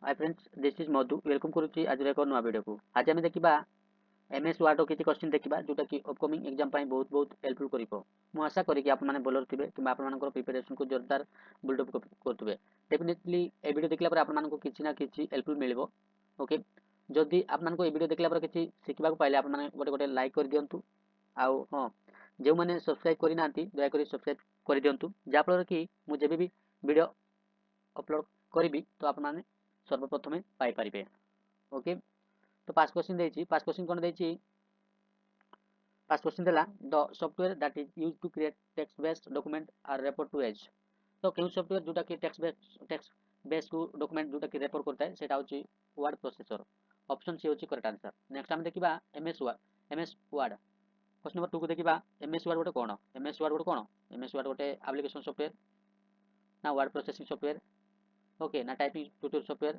Hi friends this is Madhu welcome करुच्ची आज एक नुआ वीडियो को आज आम देखा एमएस वर्ड किसी क्वेश्चन देखा जोटा कि अपकमिंग एग्जाम बहुत बहुत हेल्पफुल करिवो मु आशा करी कि आप माने बोलर थिबे कि आप मानकर प्रिपरेशन को जोरदार बिल्डअप करथुबे डेफिनेटली ए वीडियो देखला पर आप मानको किछि ना किछि हेल्पफुल मिलिवो ओके जदि आप मानको ए वीडियो देखला पर किछि सिखिबा को पाइले आप माने गोटे गोटे लाइक कर दियंतु आउ हां जो माने सब्सक्राइब करि नांती दया करी सब्सक्राइब कर दियंतु जा फल कि मु जेबे भी वीडियो अपलोड करी तो आप माने सर्वप्रथमे पाई परिबे ओके तो पास क्वेश्चन देछि पास क्वेश्चन कोन देछि पास क्वेश्चन देला the software that is used to create text based document are refer to as तो केउ सॉफ्टवेयर जोटा कि टेक्स्ट बेस्ड को डॉक्यूमेंट जोटा कि रेफर करता है सेटा होछि वर्ड प्रोसेसर ऑप्शन सी होछि करेक्ट आंसर नेक्स्ट हम देखिबा एमएस वर्ड क्वेश्चन नंबर 2 को देखिबा एमएस वर्ड गोटे कोन एमएस वर्ड गोटे कोन एमएस वर्ड गोटे एप्लीकेशन सॉफ्टवेयर ना वर्ड प्रोसेसिंग सॉफ्टवेयर ओके ना typing tutorial software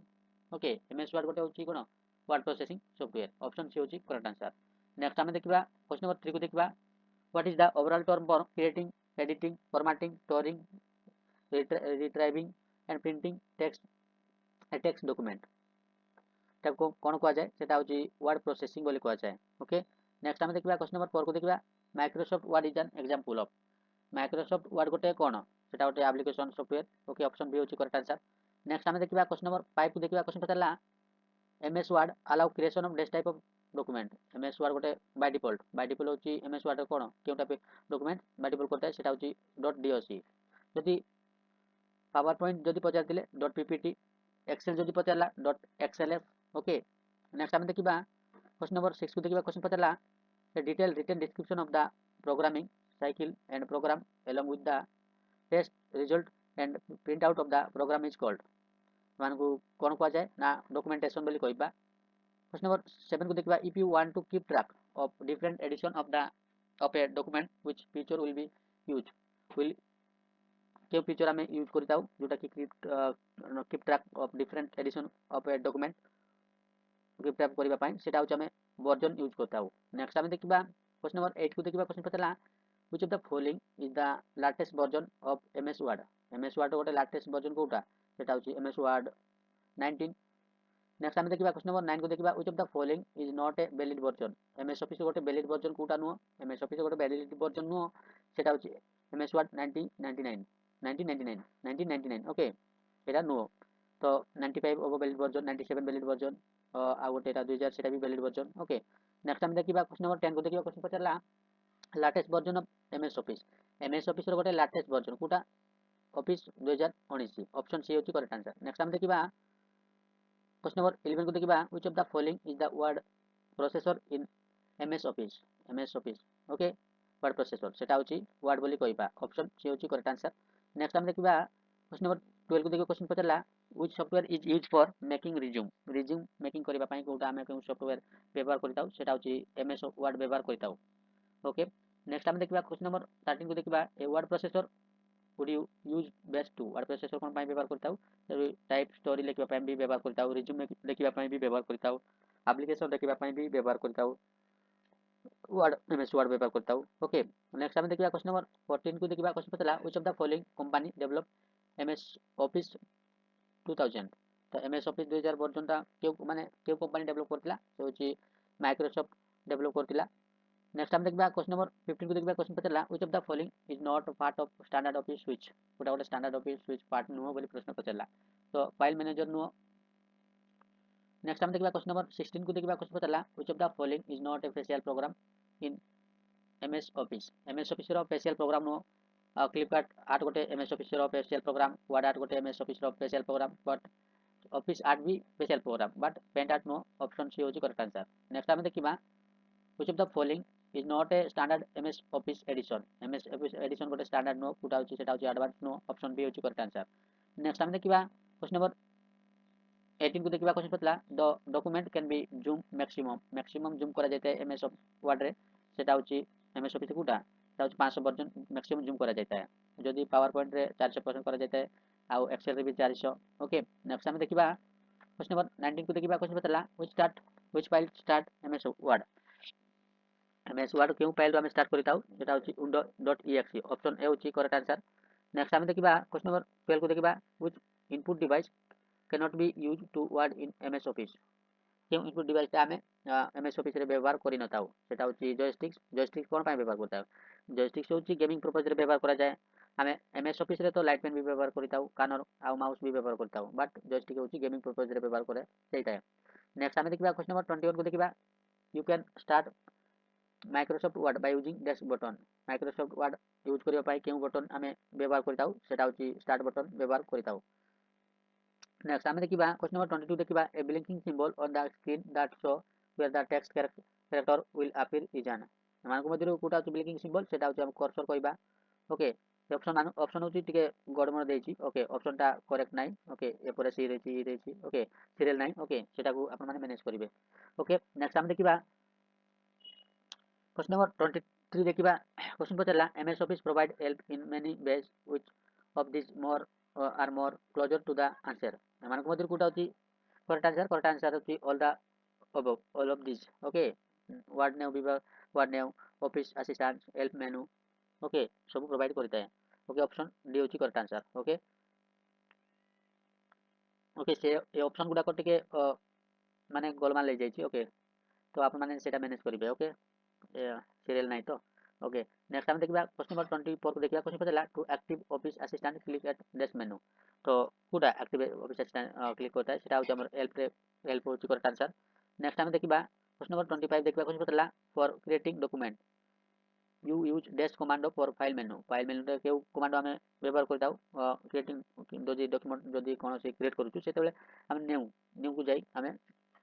okay MS word गोटे होछि कोन word processing software option C होछि करेक्ट आंसर नेक्स्ट हम देखिबा क्वेश्चन नंबर 3 को देखिबा what is the overall term for creating editing formatting storing retrieving and printing text document ताको कोन कहआ जाय सेटा होछि वर्ड प्रोसेसिंग बोली कहआ जाय ओके नेक्स्ट हम देखिबा क्वेश्चन नंबर 4 को देखिबा Microsoft word is an example of Microsoft word गोटे कोन सेटा गोटे application software okay option B होछि करेक्ट आंसर नेक्स्ट हम देखिबा क्वेश्चन नंबर 5 को देखिबा क्वेश्चन पचारला MS word allow creation of this type of document MS word गोटे बाय डिफॉल्ट होछि एमएस वर्ड कोन केउ टाइप डॉक्यूमेंट बाय डिफॉल्ट करता है सेटा होछि .doc जदि पावर पॉइंट जदि पचारतिले .ppt एक्सेल जदि पचारला .xls ओके नेक्स्ट हम देखिबा क्वेश्चन नंबर 6 को देखिबा question पचारला a detailed written description of the programming cycle and program along with the test result and printout of the program is called मानकु कोन कहआ जाय ना documentation बोली कहबा question number 7 को देखबा if you want to keep track of different edition of a document which feature will be used will के feature हमें use करताउ जोटा कि keep track of different edition of a document keep track करबा पई सेटा होछ हमें वर्जन यूज करताउ नेक्स्ट हमें देखिबा क्वेश्चन नंबर 8 को देखिबा क्वेश्चन पतला which of the following is the latest version of MS word गोटे लेटेस्ट वर्जन कोटा सेटा होछ एमएस वर्ड 19 नेक्स्ट हमें देखिबा क्वेश्चन नंबर 9 को देखिबा which of the following is not a valid version MS office गोटे वैलिड वर्जन कोटा no MS office गोटे वैलिड वर्जन नो सेटा होछ एमएस वर्ड 1999 ओके एटा नो तो 95 ओबो वैलिड वर्जन 97 वैलिड वर्जन आ गोटे एटा 2000 सेटा भी वैलिड वर्जन ओके नेक्स्ट हम देखिबा क्वेश्चन नंबर 10 को देखिबा क्वेश्चन पचारला latest version of MS office रो गोटे लेटेस्ट वर्जन कोटा ऑफिस 2019 ऑप्शन सी होची करेक्ट आंसर नेक्स्ट हम देखिबा क्वेश्चन नंबर 11 को देखिबा which of the following is the word processor in MS office okay word processor सेटा होची वर्ड बोली कहबा ऑप्शन सी होची करेक्ट आंसर नेक्स्ट हम देखिबा क्वेश्चन नंबर 12 को देखिबा क्वेश्चन पचला which software is used for making resume making करबा पई कोटा हमें केउ सॉफ्टवेयर व्यवहार करताउ सेटा होची एमएस वर्ड व्यवहार करताउ ओके नेक्स्ट हम देखिबा क्वेश्चन नंबर 13 को देखिबा a word processor would you use best to word processor कोन पई व्यवहार करताउ टाइप स्टोरी लिखबा पई भी व्यवहार करताउ रिज्यूम लिखबा पई भी व्यवहार करताउ एप्लीकेशन लिखबा पई भी व्यवहार करताउ वर्ड एमएस वर्ड व्यवहार करताउ ओके नेक्स्ट हम देखिबा क्वेश्चन नंबर 14 को देखिबा क्वेश्चन पतला which of the following company develop MS office 2000 तो एमएस ऑफिस 2000 वर्जन ता केउ कंपनी डेवलप करतिला से होची माइक्रोसॉफ्ट डेवलप करतिला नेक्स्ट हम देखबा क्वेश्चन नंबर 15 को देखबा क्वेश्चन पतला which of the following is not part of standard office switch गोटे स्टैंडर्ड ऑफिस स्विच पार्ट नुहो बोली प्रश्न पचला तो फाइल मैनेजर नुहो नेक्स्ट हम देखबा क्वेश्चन नंबर 16 को देखबा क्वेश्चन पतला which of the following is not a special program in MS office रो स्पेशल प्रोग्राम नो फ्लिपकार्ट आर्ट गोटे एमएस ऑफिस रो स्पेशल प्रोग्राम वर्ड आर्ट गोटे एमएस ऑफिस रो special program but office art भी special program but paint art no option C होची correct answer next हम देखिबा which of the following is not a standard MS office edition गोटे standard no पुटा होची सेटा होची एडवांस नो ऑप्शन बी होची करेक्ट आंसर नेक्स्ट हम देखिबा क्वेश्चन नंबर 18 को देखिबा क्वेश्चन पतला the document can be zoom maximum zoom करा जायते एमएस वर्ड रे सेटा होची एमएस ऑफिस कोटा सेटा होची 500 वर्जन मैक्सिमम जूम करा जायता है जदि पावर पॉइंट रे 400% करा जायता है आ एक्सेल रे भी 400 ओके नेक्स्ट हम देखिबा क्वेश्चन नंबर 19 को देखिबा क्वेश्चन पतला which file start MS word केउ फाइल हम स्टार्ट करिताउ सेटा होची undo.exe ऑप्शन ए होची करेक्ट आंसर नेक्स्ट हम देखिबा क्वेश्चन नंबर 12 को देखिबा which input device cannot be used to word in MS Office କେଉଁ ଇନପୁଟ୍ ଡିଭାଇସଟା ଆମେ MS ଅଫିସରେ ବ୍ୟବହାର କରିନଥାଉ ସେଟା ହେଉଛି ଜୟଷ୍ଟିକ୍ସ ଜୟଷ୍ଟିକ୍ସ କ'ଣ ପାଇଁ ବ୍ୟବହାର କରିଥାଉ ଜୟଷ୍ଟିକ୍ସ ହେଉଛି ଗେମିଂ ପର୍ପଜରେ ବ୍ୟବହାର କରାଯାଏ ଆମେ MS ଅଫିସରେ ତ ଲାଇଟ୍ ପେନ୍ ବି ବ୍ୟବହାର କରିଥାଉ କାନର ଆଉ ମାଉସ୍ ବି ବ୍ୟବହାର କରିଥାଉ ବଟ୍ ଜୟଷ୍ଟିକ୍ ହେଉଛି ଗେମିଂ ପର୍ପଜରେ ବ୍ୟବହାର କରେ ସେଇଟା ନେକ୍ସଟ ଆମେ ଦେଖିବା କ୍ୱେଶ୍ଚନ ନମ୍ବର 21 କୁ ଦେଖିବା you can start Microsoft Word by using dash button Microsoft Word use କରିବା ପାଇଁ କେଉଁ ବଟନ ଆମେ ବ୍ୟବହାର କରିଥାଉ ସେଟା ହେଉଛି ଷ୍ଟାର୍ଟ ବଟନ ବ୍ୟବହାର କରିଥାଉ नेक्स्ट आम देखा क्वेश्चन नंबर 22 देखा a blinking symbol on the screen that show where the text character will appear is an एमान मध्य कोटा होची ब्लिंकिंग सिंबल सेटा होची हम कर्सर कहबा ओके ऑप्शन होची टिके गडमड देछि ओके ऑप्शन टा करेक्ट नाही ओके एपरे सी रेछि ओके सीरियल नाही ओके सेटा को आपण माने मैनेज करिवे ओके नेक्स्ट आम देखा क्वेश्चन नंबर 23 देखा क्वेश्चन पचरला MS office provide help in many ways which of this more are more closer to the answer एमान मध्य कोटा होची करेक्ट आंसर होची all of this okay word name word name office assistant help menu okay सब provide करता है okay option D होची correct answer okay okay से ए ऑप्शन गुडा को टिके माने गोलमाल ले जाइछि ओके तो आप माने सेटा मैनेज करिवे ओके सीरियल नहीं तो ओके नेक्स्ट हम देखिबा क्वेश्चन नंबर 24 को देखिबा क्वेश्चन पचला to active office assistant click at desk menu तो कोटा एक्टिव ऑफिस असिस्टेंट क्लिक होता है सेटा होची हमर हेल्प होची करेक्ट आंसर नेक्स्ट हम देखिबा क्वेश्चन नंबर 25 देखिबा क्वेश्चन पचला for creating document you use desk कमांडो फॉर फाइल मेनू रे केउ कमांडो हमें व्यवहार करताउ क्रिएटिंग जदी डॉक्यूमेंट जदी कोन से क्रिएट करूछु सेतेबेले हम न्यू को जाई हमें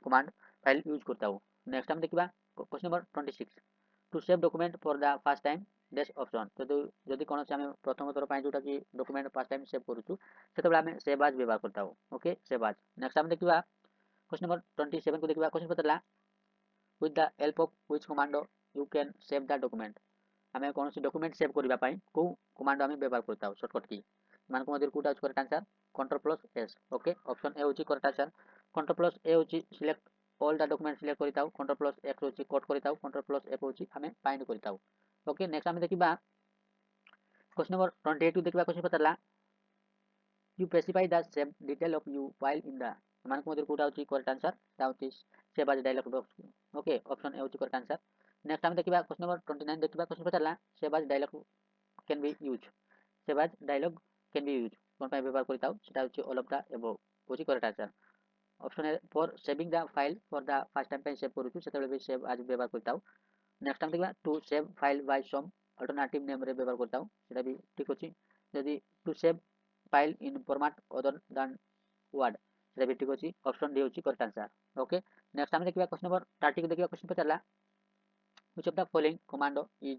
कमांड फाइल यूज करताउ नेक्स्ट हम देखिबा question number 26 to save document for the first time desk option तो जदी कोन से हमें प्रथम थर पय जोटा कि डॉक्यूमेंट फर्स्ट टाइम सेव करूछु सेतेबेले हमें सेव एज व्यवहार करताउ ओके सेव एज नेक्स्ट हम देखिबा क्वेश्चन नंबर 27 को देखिबा क्वेश्चन पतला with the help of which command you can save the document हमें कौन सी डॉक्यूमेंट सेव करबा पई को कमांड हमें व्यवहार करताउ शॉर्टकट की मान को मधुर कोटा correct answer control plus S okay option A होची correct answer control plus A होची select all the document select करताउ कंट्रोल प्लस एक्स होची कट करताउ कंट्रोल प्लस एफ होची हमें फाइंड करताउ ओके नेक्स्ट हम देखिबा क्वेश्चन नंबर 28 देखिबा क्वेश्चन पतला you specify the same detail of you while in the मान को मधुर कोटा होची करेक्ट आंसर ता होची save as dialog box okay option A होची करेक्ट आंसर नेक्स्ट हम देखिबा क्वेश्चन नंबर 29 देखिबा क्वेश्चन पतला save as dialog can be use save as dialog can be use कोन पाई व्यवहार करताउ सेटा होची ऑल ऑफ द एबव होची correct answer option A for saving the file for the first time पे सेव करूछु सेतेबेले भी सेव एज व्यवहार करताउ नेक्स्ट हम देखिबा to save file by some alternative name रे व्यवहार करताउ सेटा भी ठीक होची यदि to save file in format other than word सेटा भी ठीक होची ऑप्शन डी होची करेक्ट आंसर ओके नेक्स्ट हम देखिबा क्वेश्चन नंबर 30 को देखिबा question पचला which of the following command is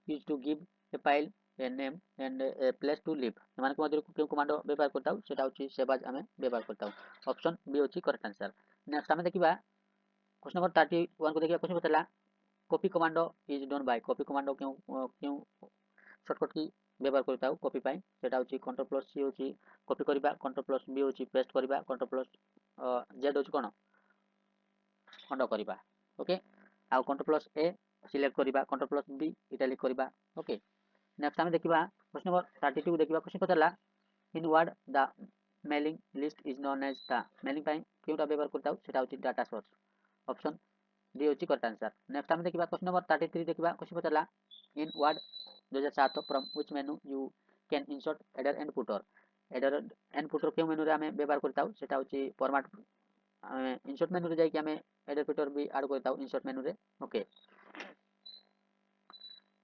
used to give a file a name and a place to live मान को मधुर क्यों कमांड व्यवहार करताउ सेटा होची सेव एज हमें व्यवहार करताउ ऑप्शन बी होची करेक्ट आंसर नेक्स्ट हम देखिबा क्वेश्चन नंबर 31 को देखिबा क्वेश्चन पतला copy command is done by copy command क्यों शॉर्टकट की व्यवहार करताउ कॉपी पाई सेटा होची कंट्रोल प्लस सी होची कॉपी करबा कंट्रोल प्लस बी होची पेस्ट करबा कंट्रोल प्लस जेड होची कोन खंड करबा ओके आ कंट्रोल प्लस ए सिलेक्ट करबा कंट्रोल प्लस बी इटालिक करबा ओके नेक्स्ट हम देखिबा क्वेश्चन नंबर 32 देखिबा क्वेश्चन पतला in word the mailing list is known as the mailing पाई क्योंटा व्यवहार करताउ सेटा होची डाटा सोर्स ऑप्शन डी होची करेक्ट आंसर नेक्स्ट हम देखिबा क्वेश्चन नंबर 33 देखिबा क्वेश्चन पतला in word 2007 from which menu you can insert header and footer क्यों मेनू रे हमें व्यवहार करताउ सेटा होची फॉर्मेट इंसर्ट मेनू रे जाई कि हमें हेडर फुटर भी ऐड करताउ इंसर्ट मेनू रे ओके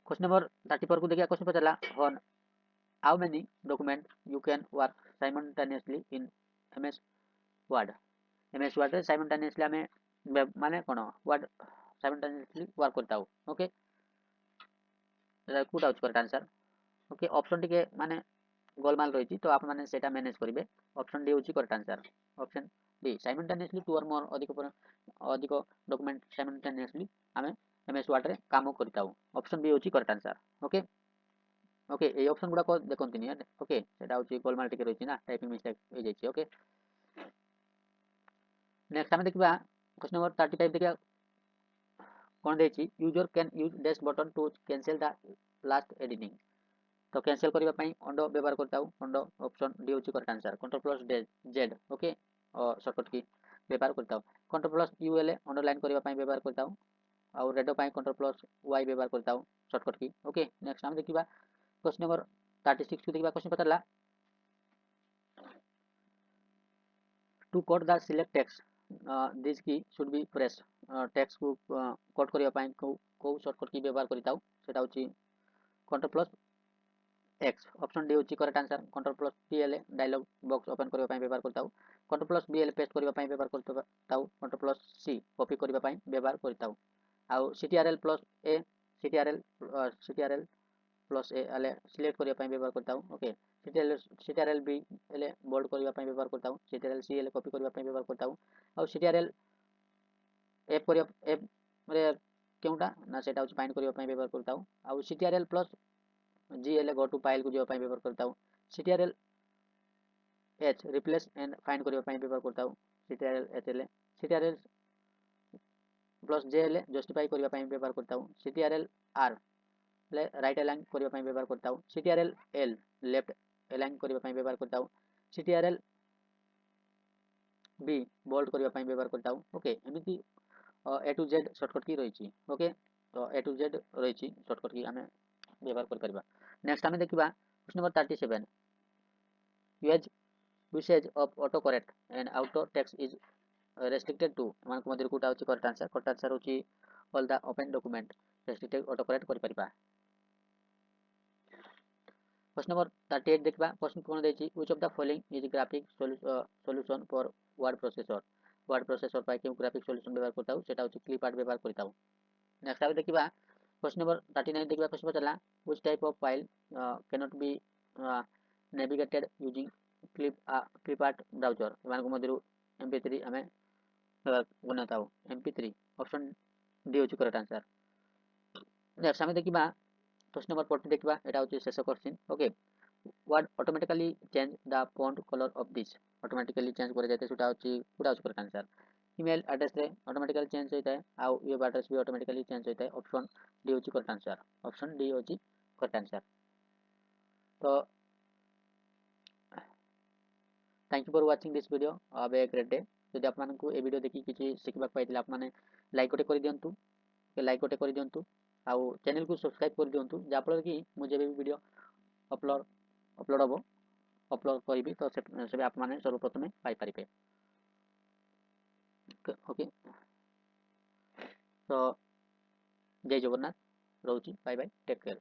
क्वेश्चन नंबर 34 को देखिए question पचला on how many document you can work simultaneously in MS Word रे simultaneously हमें माने कोन वर्ड simultaneously वर्क करताउ ओके कोटा होच करेक्ट आंसर ओके ऑप्शन टिके माने गोलमाल रहिछि तो आप माने सेटा मैनेज करिवे ऑप्शन डी होची correct answer option D simultaneously two और मोर अधिक डॉक्यूमेंट simultaneously हमें MS Word रे काम करताउ ऑप्शन बी होची correct answer okay okay A option गुडा को देखंतिनी ओके सेटा होची गोलमाल टिके रहिछि ना टाइपिंग मिस्टेक हो जाइछि ओके नेक्स्ट हम देखिबा क्वेश्चन नंबर 35 देखिया कोन देछि user can use dash button to cancel the last editing तो कैंसिल करबा पई अंडो व्यवहार करताउ अंडो ऑप्शन डी होची correct answer control plus Z okay shortcut key व्यवहार करता हूँ कंट्रोल प्लस यू हेले अंडरलाइन करने व्यवहार करता हूँ आउ रेड कंट्रोल प्लस वाई व्यवहार करता हूँ शॉर्टकट की ओके नेक्स्ट आम देखा क्वेश्चन नंबर 36 को देखा क्वेश्चन पचारा to code the select text this key should be press text को कोड करने को शॉर्टकट की व्यवहार करता हूँ सेटा होची control plus X option D होची correct answer control plus P एल डायलॉग बॉक्स ओपन करने व्यवहार करता हूँ कंट्रोल प्लस बी एल पेस्ट करने व्यवहार करता हूँ कंट्रोल प्लस सी कॉपी करने व्यवहार करता हूँ आउ CTRL plus A CTRL plus A एल सिलेक्ट करने व्यवहार करता हूँ ओके सीटीआरएल बी एल बोल्ड करने व्यवहार करता हूँ सीटीआरएल सी एल कॉपी करने व्यवहार करता हूँ आउ सीटीआरएल एफ कर एफ क्योंटा ना सेटा होची फाइंड करने व्यवहार करता हूँ आउ सीटीआरएल प्लस जी एल गो टू फाइल को जावाई व्यवहार करता हूँ CTRL H replace and find करने व्यवहार करता हूँ सीटीआरएल एच एल सीटीआरएल प्लस जे एल जस्टिफाई करने व्यवहार करता हूँ सीटीआरएल आर राइट अलाइन करने व्यवहार करता हूँ सीटीआरएल एल लेफ्ट अलाइन करने व्यवहार करता हूँ सीटीआरएल बी बोल्ड करने व्यवहार करता हूँ ओके एमती ए टू जेड शॉर्टकट की रही ओके तो ए टू जेड रही शॉर्टकट की आम व्यवहार कर नेक्स्ट आम देखा question number 37 use usage of auto correct and auto text is restricted to एम मध्य कौटा हूँ करेक्ट आंसर हूँ all the open document restricted auto correct कर क्वेश्चन नंबर 38 देखा क्वेश्चन कौन देखिए which of the following is graphic solution for word processor पर क्यों ग्राफिक सॉल्यूशन व्यवहार करता हूँ सेटा हूँ क्लिप आर्ट व्यवहार करता हूँ नेक्स्ट आगे देखा क्वेश्चन नंबर 39 देखा क्वेश्चन पचारा which type of file cannot be navigated using clip art browser एम मध्य MP3 आम बनाता हूँ MP3 ऑप्शन डी हूँ करेक्ट आंसर नेक्स्ट आम देखा क्वेश्चन नंबर 40 देखा यहाँ हूँ शेष question okay word automatically change the font colour of this automatically change कर जाते सेटा हूँ पूरा हूँ करेक्ट आंसर ईमेल एड्रेस रे ऑटोमेटिकली चेंज होता है आउ वेब एड्रेस भी ऑटोमेटिकली चेंज होता है ऑप्शन डी हूँ करेक्ट आंसर ऑप्शन डी हूँ करेक्ट आंसर तो thank you for watching this video have a great day जदि आपको ये वीडियो देखि किसी शिखा पाई आपने लाइक गोटे कर दिंतु लाइक गोटे कर दिंतु आउ चैनल को सब्सक्राइब कर दिंतु जहाँफल कि मुझे भी वीडियो अपलोड अपलोड हम अपलोड करी तो से आप सर्वप्रथमें पाइपर ओके तो जय जगन्नाथ रोची बाय बाय टेक केयर।